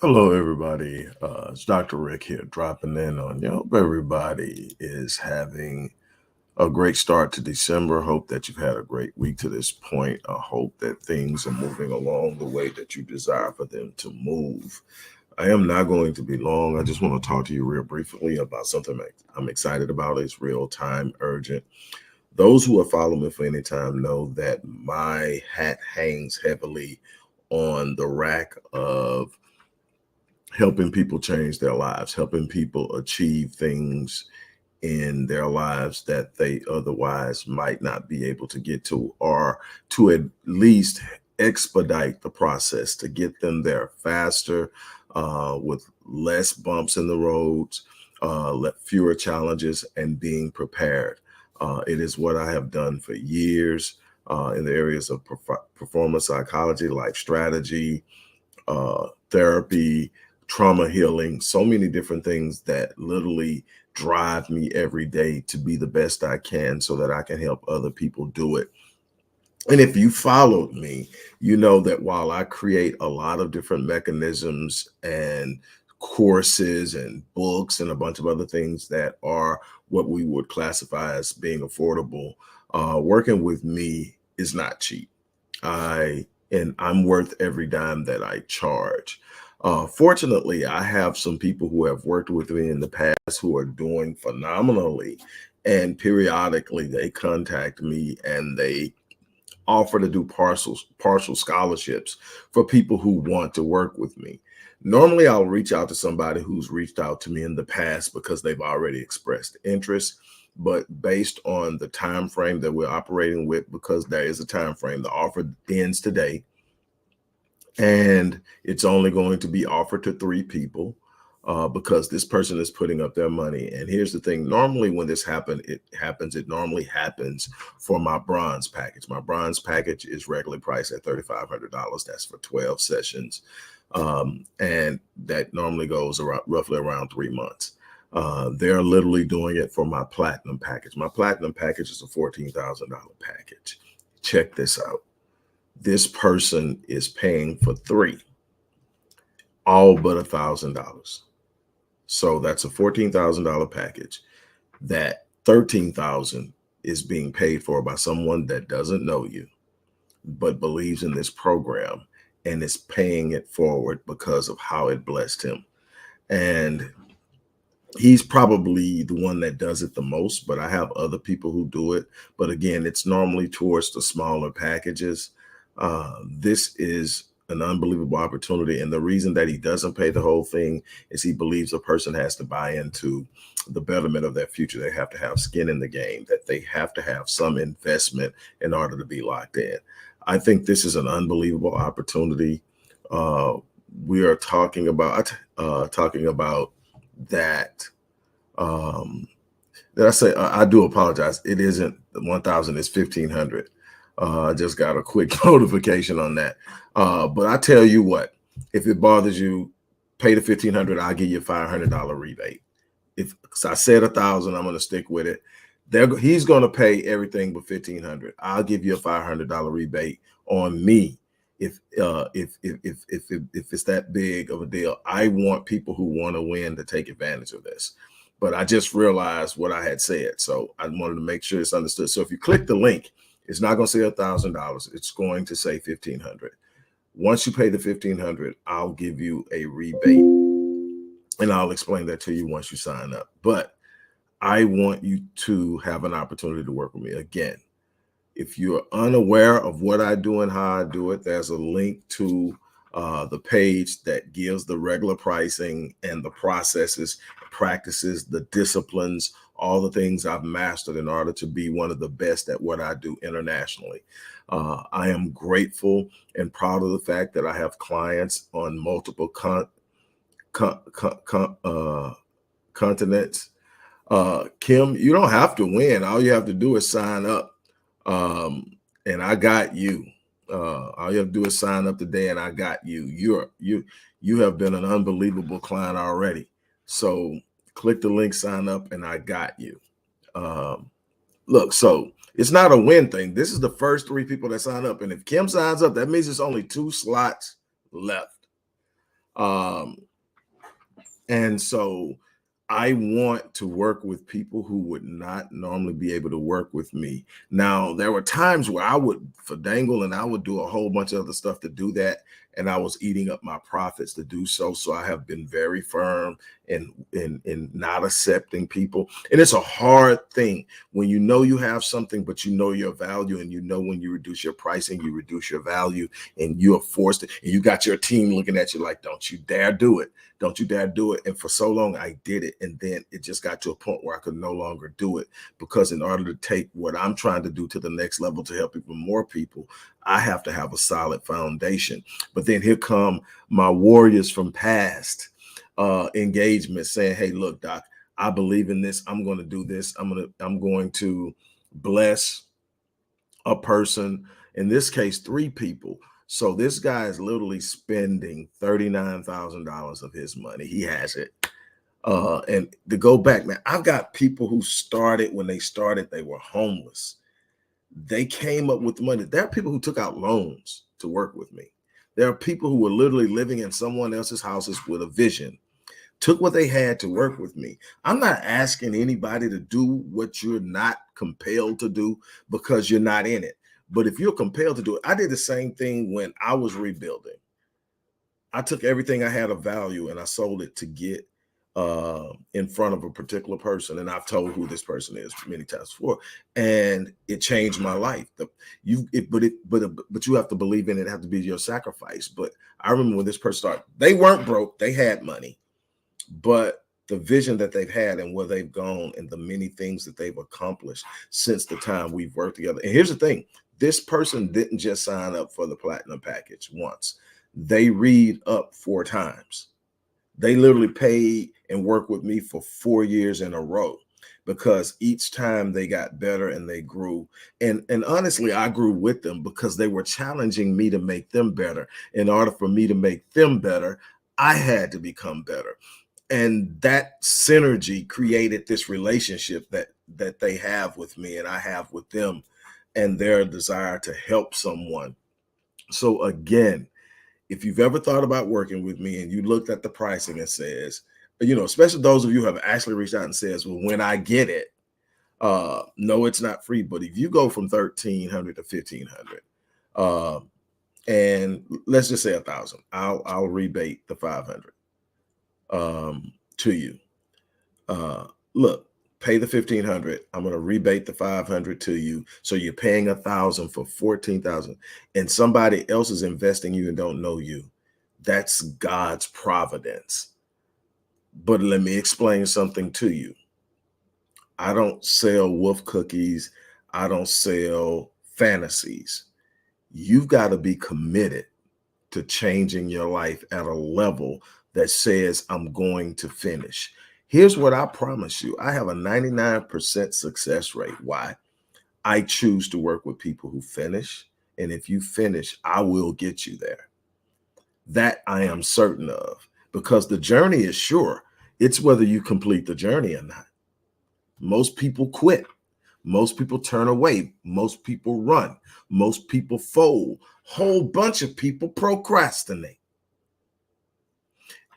Hello, everybody. It's Dr. Rick here, dropping in on you. Hope everybody is having a great start to December. Hope that you've had a great week to this point. I hope that things are moving along the way that you desire for them to move. I am not going to be long. I just want to talk to you real briefly about something I'm excited about. It's real time, urgent. Those who have followed me for any time know that my hat hangs heavily on the rack of helping people change their lives, helping people achieve things in their lives that they otherwise might not be able to get to, or to at least expedite the process to get them there faster, with less bumps in the roads, fewer challenges, and being prepared. It is what I have done for years in the areas of performance psychology, life strategy, therapy, trauma healing, so many different things that literally drive me every day to be the best I can so that I can help other people do it. And if you followed me, you know that while I create a lot of different mechanisms and courses and books and a bunch of other things that are what we would classify as being affordable, working with me is not cheap. I'm worth every dime that I charge. Fortunately, I have some people who have worked with me in the past who are doing phenomenally, and periodically they contact me and they offer to do partial scholarships for people who want to work with me. Normally, I'll reach out to somebody who's reached out to me in the past because they've already expressed interest. But based on the time frame that we're operating with, because there is a time frame, the offer ends today, and it's only going to be offered to 3 people, because this person is putting up their money. And here's the thing: normally, when this happens. It normally happens for my bronze package. My bronze package is regularly priced at $3,500. That's for 12 sessions, and that normally goes around roughly around 3 months. They're literally doing it for my platinum package. My platinum package is a $14,000 package. Check this out: this person is paying for 3, all but $1,000. So that's a $14,000 package. That 13,000 is being paid for by someone that doesn't know you, but believes in this program and is paying it forward because of how it blessed him. And he's probably the one that does it the most, but I have other people who do it. But again, it's normally towards the smaller packages. This is an unbelievable opportunity. And the reason that he doesn't pay the whole thing is he believes a person has to buy into the betterment of their future. They have to have skin in the game, that they have to have some investment in order to be locked in. I think this is an unbelievable opportunity. Uh, we are talking about that. Um, did I say? I do apologize. It isn't 1,000. It's 1,500. I just got a quick notification on that. But I tell you what, if it bothers you, pay the 1,500. I'll give you a $500 rebate. If I said 1,000, I'm going to stick with it. He's going to pay everything but 1,500. I'll give you a $500 rebate on me. If it's that big of a deal. I want people who want to win to take advantage of this. But I just realized what I had said, so I wanted to make sure it's understood. So if you click the link, it's not going to say $1,000. It's going to say 1,500. Once you pay the 1,500, I'll give you a rebate, and I'll explain that to you once you sign up. But I want you to have an opportunity to work with me. Again, if you're unaware of what I do and how I do it, there's a link to the page that gives the regular pricing and the processes, practices, the disciplines, all the things I've mastered in order to be one of the best at what I do internationally. I am grateful and proud of the fact that I have clients on multiple continents. Kim, you don't have to win. All you have to do is sign up. And I got you. All you have to do is sign up today, and I got you. You have been an unbelievable client already. So click the link, sign up, and I got you. Look, so it's not a win thing. This is the first 3 people that sign up, and if Kim signs up, that means it's only 2 slots left. Um, and so I want to work with people who would not normally be able to work with me. Now, there were times where I would dangle and I would do a whole bunch of other stuff to do that. And I was eating up my profits to do so. So I have been very firm in not accepting people. And it's a hard thing when you know you have something, but you know your value, and you know when you reduce your pricing, you reduce your value, and you are forced to, and you got your team looking at you like, don't you dare do it. Don't you dare do it. And for so long, I did it. And then it just got to a point where I could no longer do it, because in order to take what I'm trying to do to the next level to help even more people, I have to have a solid foundation. But then here come my warriors from past engagements saying, hey, look, Doc, I believe in this. I'm going to do this. I'm going to bless a person, in this case, 3 people. So this guy is literally spending $39,000 of his money. He has it. And to go back, man, I've got people who started, when they started, they were homeless. They came up with the money. There are people who took out loans to work with me. There are people who were literally living in someone else's houses with a vision, took what they had to work with me. I'm not asking anybody to do what you're not compelled to do because you're not in it. But if you're compelled to do it, I did the same thing when I was rebuilding. I took everything I had of value and I sold it to get in front of a particular person. And I've told who this person is many times before, and it changed my life. But you have to believe in it. It have to be your sacrifice. But I remember when this person started, they weren't broke, they had money, but the vision that they've had and where they've gone and the many things that they've accomplished since the time we've worked together. And here's the thing, this person didn't just sign up for the platinum package once. They read up 4 times. They literally paid and worked with me for 4 years in a row, because each time they got better and they grew. And honestly, I grew with them because they were challenging me to make them better. In order for me to make them better, I had to become better. And that synergy created this relationship that they have with me and I have with them, and their desire to help someone. So again, if you've ever thought about working with me and you looked at the pricing and says, especially those of you who have actually reached out and says, well, when I get it, no, it's not free. But if you go from 1,300 to 1,500, and let's just say 1,000, I'll rebate the 500 to you. Look, pay the 1,500. I'm going to rebate the 500 to you. So you're paying 1,000 for 14,000, and somebody else is investing you and don't know you. That's God's providence. But let me explain something to you. I don't sell wolf cookies. I don't sell fantasies. You've got to be committed to changing your life at a level that says, I'm going to finish. Here's what I promise you. I have a 99% success rate. Why? I choose to work with people who finish. And if you finish, I will get you there. That I am certain of, because the journey is sure. It's whether you complete the journey or not. Most people quit. Most people turn away. Most people run. Most people fold. Whole bunch of people procrastinate.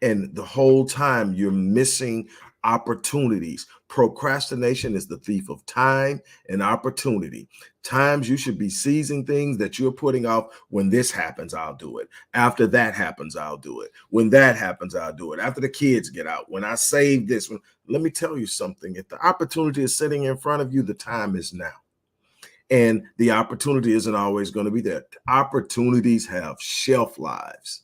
And the whole time you're missing opportunities. Procrastination is the thief of time and opportunity. Times you should be seizing things that you're putting off. When this happens, I'll do it. After that happens, I'll do it. When that happens, I'll do it. After the kids get out, when I save this, let me tell you something. If the opportunity is sitting in front of you, the time is now. And the opportunity isn't always going to be there. Opportunities have shelf lives.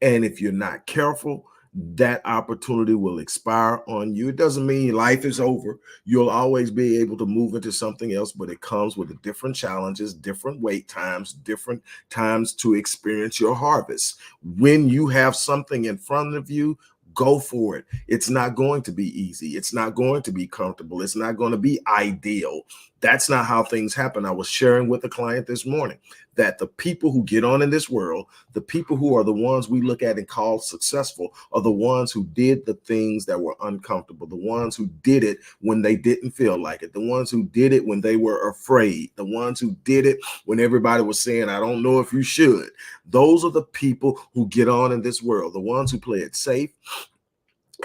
And if you're not careful, that opportunity will expire on you. It doesn't mean life is over. You'll always be able to move into something else, but it comes with different challenges, different wait times, different times to experience your harvest. When you have something in front of you, go for it. It's not going to be easy. It's not going to be comfortable. It's not going to be ideal. That's not how things happen. I was sharing with a client this morning that the people who get on in this world, the people who are the ones we look at and call successful, are the ones who did the things that were uncomfortable, the ones who did it when they didn't feel like it, the ones who did it when they were afraid, the ones who did it when everybody was saying, I don't know if you should. Those are the people who get on in this world. The ones who play it safe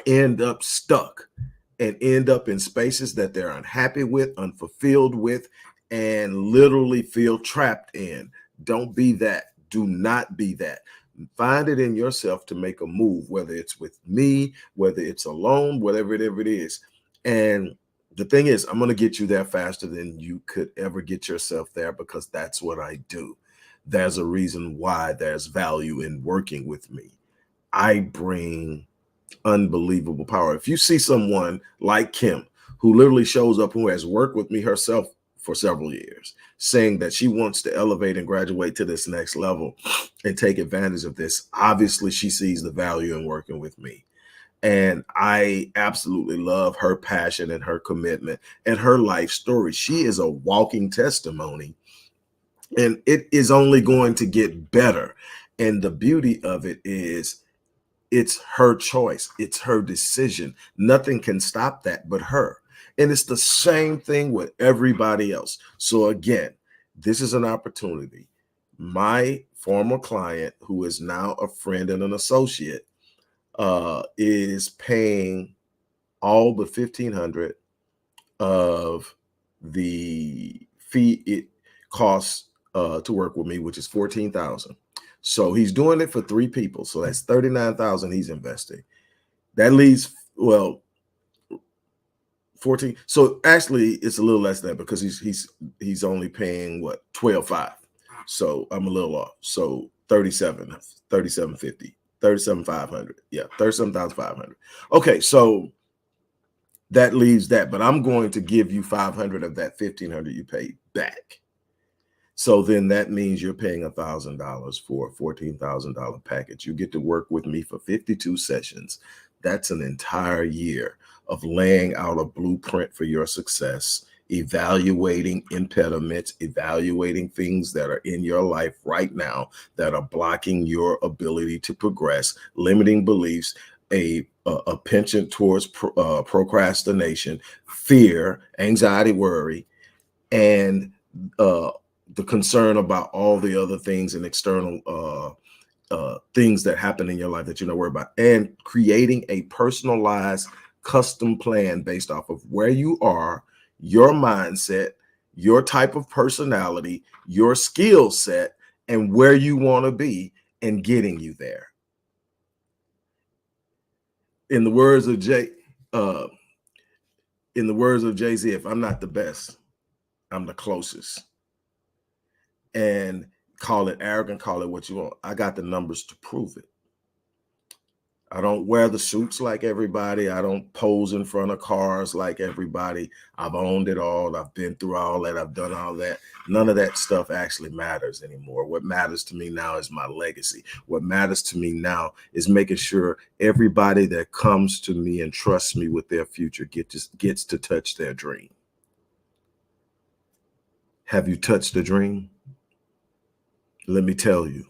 end up stuck and end up in spaces that they're unhappy with, unfulfilled with, and literally feel trapped in. Don't be that. Do not be that. Find it in yourself to make a move, whether it's with me, whether it's alone, whatever it is. And the thing is, I'm going to get you there faster than you could ever get yourself there, because that's what I do. There's a reason why there's value in working with me. I bring unbelievable power. If you see someone like Kim, who literally shows up, who has worked with me herself for several years, saying that she wants to elevate and graduate to this next level and take advantage of this, obviously she sees the value in working with me. And I absolutely love her passion and her commitment and her life story. She is a walking testimony, and it is only going to get better. And the beauty of it is, it's her choice. It's her decision. Nothing can stop that but her. And it's the same thing with everybody else. So again, this is an opportunity. My former client, who is now a friend and an associate, is paying all but 1,500 of the fee it costs to work with me, which is 14,000. So he's doing it for 3 people. So that's 39,000 he's investing. That leaves, well, 14. So actually it's a little less than that, because he's only paying what, 12.5. So I'm a little off. So 37.50, 37,500. Yeah, 37,500. Okay, so that leaves that, but I'm going to give you 500 of that 1,500 you paid back. So then that means you're paying $1,000 for a $14,000 package. You get to work with me for 52 sessions. That's an entire year of laying out a blueprint for your success, evaluating impediments, evaluating things that are in your life right now that are blocking your ability to progress, limiting beliefs, a penchant towards procrastination, fear, anxiety, worry, and the concern about all the other things and external things that happen in your life that you're not worried about, and creating a personalized custom plan based off of where you are, your mindset, your type of personality, your skill set, and where you want to be, and getting you there. In the words of Jay-Z, if I'm not the best, I'm the closest. And call it arrogant, call it what you want. I got the numbers to prove it. I don't wear the suits like everybody. I don't pose in front of cars like everybody. I've owned it all. I've been through all that. I've done all that. None of that stuff actually matters anymore. What matters to me now is my legacy. What matters to me now is making sure everybody that comes to me and trusts me with their future gets to touch their dream. Have you touched a dream? Let me tell you,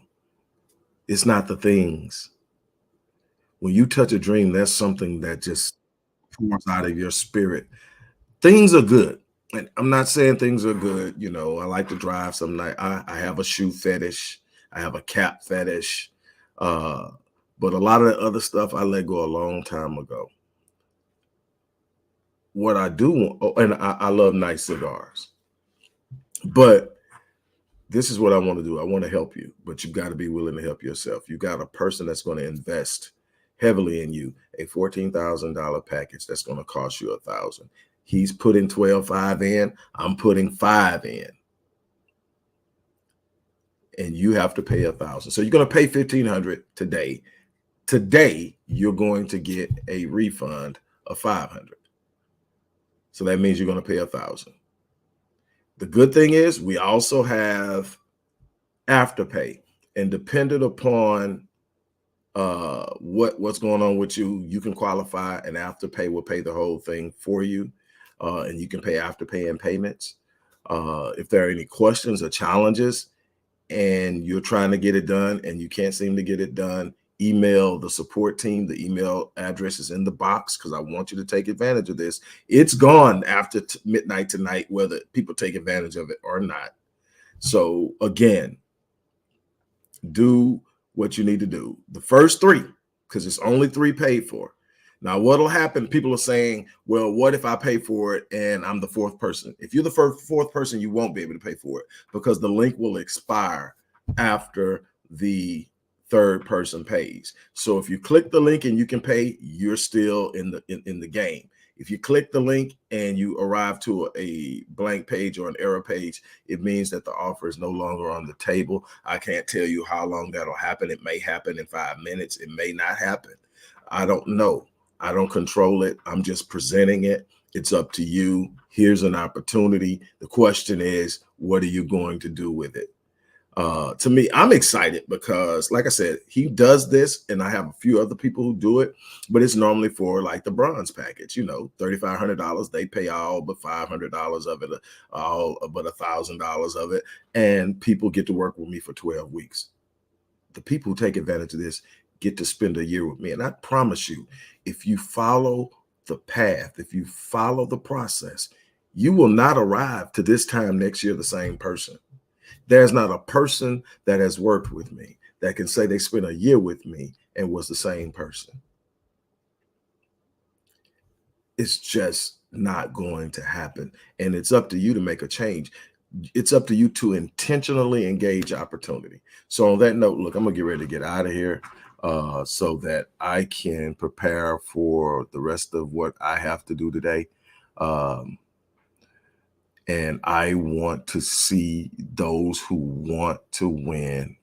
it's not the things. When you touch a dream, there's something that just pours out of your spirit. Things are good. And I'm not saying things are good. You know, I like to drive some night. I have a shoe fetish. I have a cap fetish. Uh, but a lot of the other stuff I let go a long time ago. What I do want, oh, and I love nice cigars. But this is what I want to do. I want to help you, but you've got to be willing to help yourself. You got a person that's going to invest heavily in you, a $14,000 package that's going to cost you $1,000. He's putting 12.5 in. I'm putting 5 in, and you have to pay $1,000. So you're going to pay $1,500 today. Today you're going to get a refund of $500. So that means you're going to pay $1,000. The good thing is we also have afterpay, and dependent upon what's going on with you, you can qualify, and afterpay will pay the whole thing for you, and you can pay afterpay in payments. If there are any questions or challenges and you're trying to get it done and you can't seem to get it done, email the support team. The email address is in the box because I want you to take advantage of this. It's gone after midnight tonight, whether people take advantage of it or not. So again, do what you need to do. The first three, because it's only three paid for. Now, what'll happen? People are saying, well, what if I pay for it and I'm the fourth person? If you're the fourth person, you won't be able to pay for it because the link will expire after the third person pays. So if you click the link and you can pay, you're still in the game. If you click the link and you arrive to a blank page or an error page, it means that the offer is no longer on the table. I can't tell you how long that'll happen. It may happen in 5 minutes. It may not happen. I don't know. I don't control it. I'm just presenting it. It's up to you. Here's an opportunity. The question is, what are you going to do with it? To me, I'm excited because, like I said, he does this, and I have a few other people who do it, but it's normally for like the bronze package, $3,500. They pay all but $500 of it, all but $1,000 of it, and people get to work with me for 12 weeks. The people who take advantage of this get to spend a year with me, and I promise you, if you follow the path, if you follow the process, you will not arrive to this time next year the same person. There's not a person that has worked with me that can say they spent a year with me and was the same person. It's just not going to happen. And it's up to you to make a change. It's up to you to intentionally engage opportunity. So on that note, look, I'm gonna get ready to get out of here so that I can prepare for the rest of what I have to do today. And I want to see those who want to win.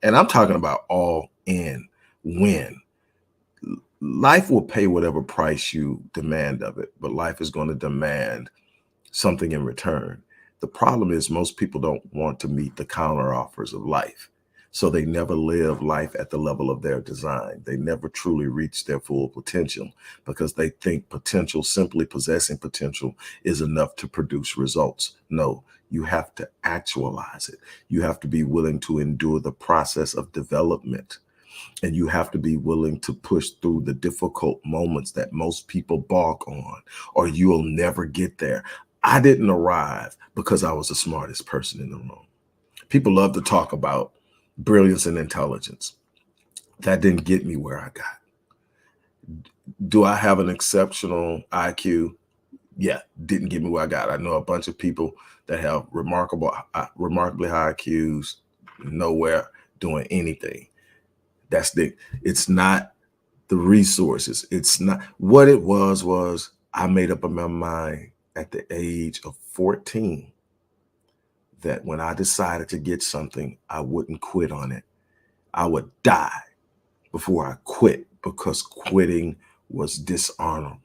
And I'm talking about all in win. Life will pay whatever price you demand of it, but life is going to demand something in return. The problem is most people don't want to meet the counter offers of life. So they never live life at the level of their design. They never truly reach their full potential because they think potential, simply possessing potential, is enough to produce results. No, you have to actualize it. You have to be willing to endure the process of development. And you have to be willing to push through the difficult moments that most people balk on, or you'll never get there. I didn't arrive because I was the smartest person in the room. People love to talk about brilliance and intelligence. That didn't get me where I got. Do I have an exceptional IQ? Yeah, didn't get me where I got. I know a bunch of people that have remarkably high IQs, nowhere doing anything. It's not the resources. It's not what it was I made up in my mind at the age of 14 that when I decided to get something, I wouldn't quit on it. I would die before I quit because quitting was dishonorable.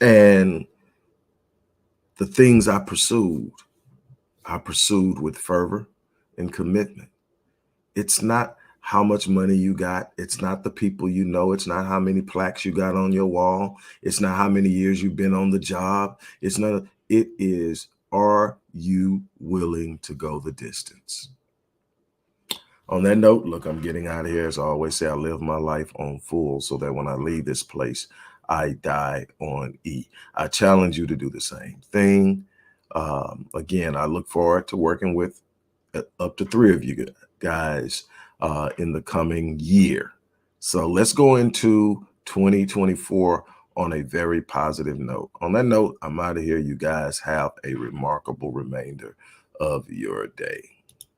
And the things I pursued with fervor and commitment. It's not how much money you got. It's not the people you know. It's not how many plaques you got on your wall. It's not how many years you've been on the job. It is, are you willing to go the distance? On that note, look, I'm getting out of here. As I always say, I live my life on full so that when I leave this place, I die on E. I challenge you to do the same thing. Again, I look forward to working with up to 3 of you guys in the coming year. So let's go into 2024 on a very positive note. On that note, I'm out of here. You guys have a remarkable remainder of your day.